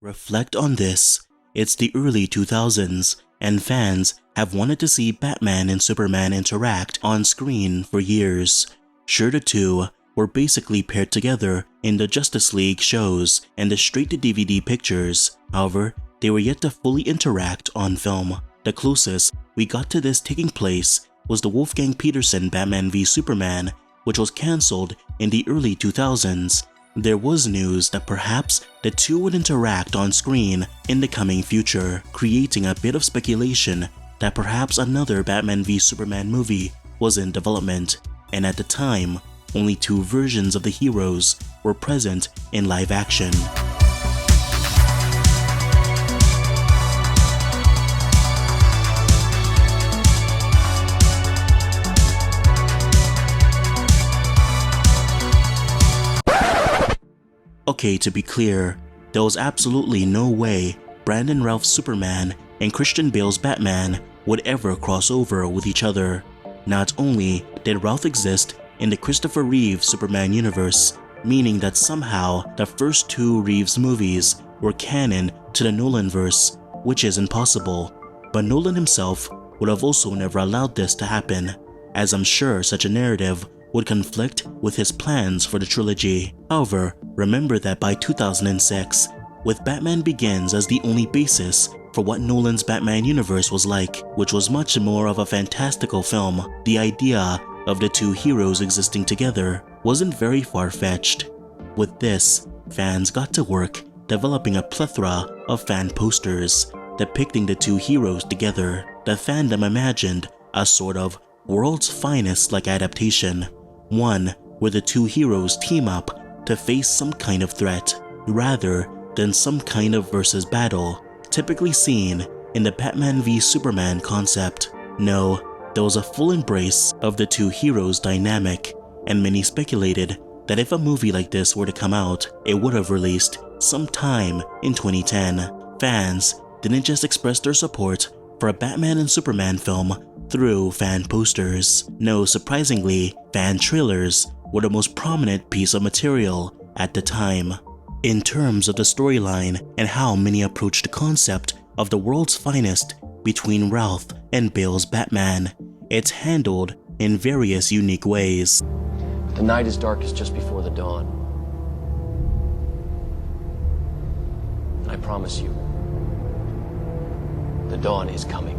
Reflect on this. It's the early 2000s, and fans have wanted to see Batman and Superman interact on screen for years. Sure, the two were basically paired together in the Justice League shows and the straight-to-DVD pictures. However, they were yet to fully interact on film. The closest we got to this taking place was the Wolfgang Peterson Batman v Superman, which was cancelled in the early 2000s. There was news that perhaps the two would interact on screen in the coming future, creating a bit of speculation that perhaps another Batman v Superman movie was in development, and at the time, only two versions of the heroes were present in live action. Okay, to be clear, there was absolutely no way Brandon Routh's Superman and Christian Bale's Batman would ever cross over with each other. Not only did Routh exist in the Christopher Reeve Superman universe, meaning that somehow the first two Reeves movies were canon to the Nolanverse, which is impossible, but Nolan himself would have also never allowed this to happen, as I'm sure such a narrative would conflict with his plans for the trilogy. However, remember that by 2006, with Batman Begins as the only basis for what Nolan's Batman universe was like, which was much more of a fantastical film, the idea of the two heroes existing together wasn't very far-fetched. With this, fans got to work developing a plethora of fan posters depicting the two heroes together. The fandom imagined a sort of world's finest-like adaptation, one where the two heroes team up to face some kind of threat, rather than some kind of versus battle typically seen in the Batman v Superman concept. No, there was a full embrace of the two heroes dynamic, and many speculated that if a movie like this were to come out, it would have released sometime in 2010. Fans didn't just express their support for a Batman and Superman film through fan posters. No, surprisingly, fan trailers were the most prominent piece of material at the time. In terms of the storyline and how many approached the concept of the world's finest between Routh and Bale's Batman, it's handled in various unique ways. The night is darkest just before the dawn. And I promise you, the dawn is coming.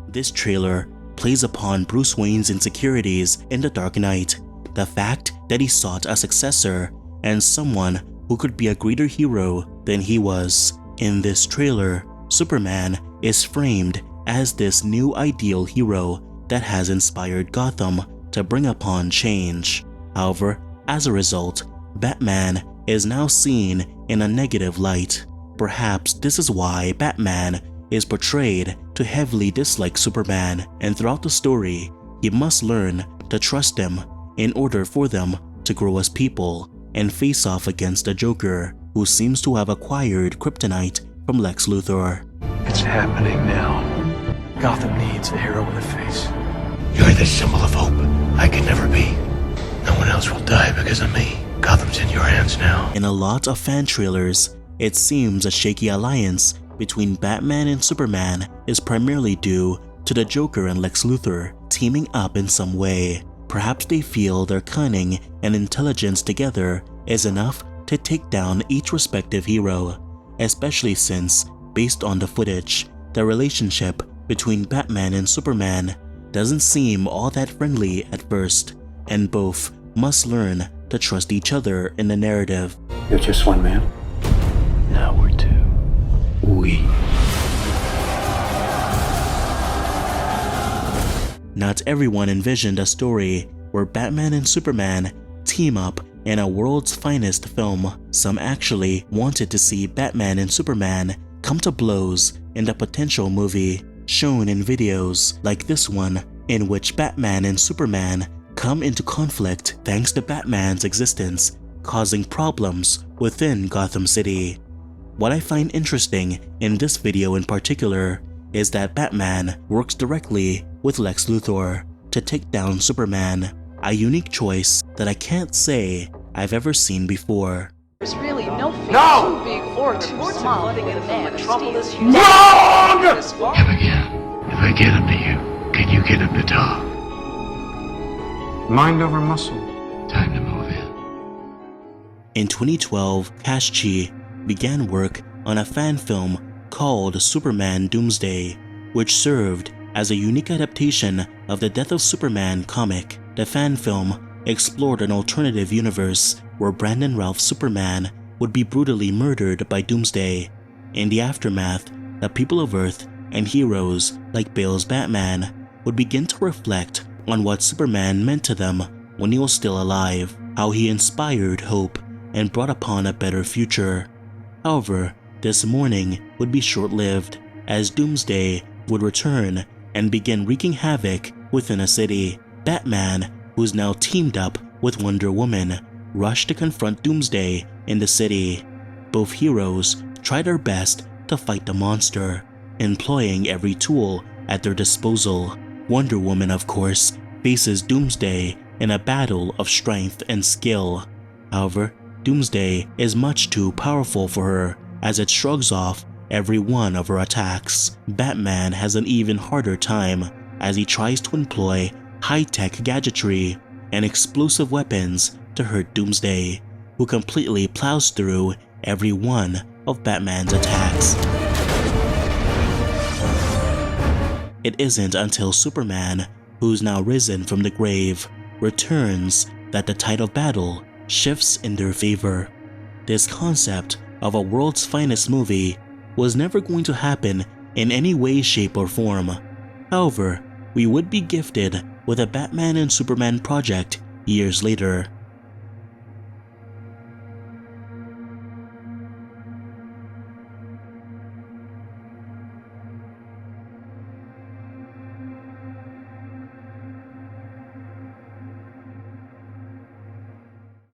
This trailer plays upon Bruce Wayne's insecurities in The Dark Knight, the fact that he sought a successor and someone who could be a greater hero than he was. In this trailer, Superman is framed as this new ideal hero that has inspired Gotham to bring upon change. However, as a result, Batman is now seen in a negative light. Perhaps this is why Batman is portrayed to heavily dislike Superman, and throughout the story, he must learn to trust him in order for them to grow as people and face off against the Joker, who seems to have acquired kryptonite from Lex Luthor. It's happening now. Gotham needs a hero with a face. You're the symbol of hope I could never be. No one else will die because of me. Gotham's in your hands now. In a lot of fan trailers, it seems a shaky alliance between Batman and Superman is primarily due to the Joker and Lex Luthor teaming up in some way. Perhaps they feel their cunning and intelligence together is enough to take down each respective hero, especially since, based on the footage, the relationship between Batman and Superman doesn't seem all that friendly at first, and both must learn to trust each other in the narrative. You're just one man. Now we're two. We. Not everyone envisioned a story where Batman and Superman team up in a world's finest film. Some actually wanted to see Batman and Superman come to blows in the potential movie, shown in videos like this one, in which Batman and Superman come into conflict thanks to Batman's existence causing problems within Gotham City. What I find interesting in this video in particular is that Batman works directly with Lex Luthor to take down Superman, a unique choice that I can't say I've ever seen before. There's really no No! Too big or too small for the man of steel. Wrong! Abigail, if I get him to you, can you get him to talk? Mind over muscle. Time to move in. In 2012, Kashchi began work on a fan film called Superman Doomsday, which served as a unique adaptation of the Death of Superman comic. The fan film explored an alternative universe where Brandon Routh's Superman would be brutally murdered by Doomsday. In the aftermath, the people of Earth and heroes like Bales' Batman would begin to reflect on what Superman meant to them when he was still alive, how he inspired hope and brought upon a better future. However, this mourning would be short-lived, as Doomsday would return and begin wreaking havoc within a city. Batman, who's now teamed up with Wonder Woman, rushed to confront Doomsday in the city. Both heroes tried their best to fight the monster, employing every tool at their disposal. Wonder Woman, of course, faces Doomsday in a battle of strength and skill. However, Doomsday is much too powerful for her, as it shrugs off every one of her attacks. Batman has an even harder time as he tries to employ high-tech gadgetry and explosive weapons to hurt Doomsday, who completely plows through every one of Batman's attacks. It isn't until Superman, who's now risen from the grave, returns that the tide of battle shifts in their favor. This concept of a world's finest movie was never going to happen in any way, shape, or form. However, we would be gifted with a Batman and Superman project years later.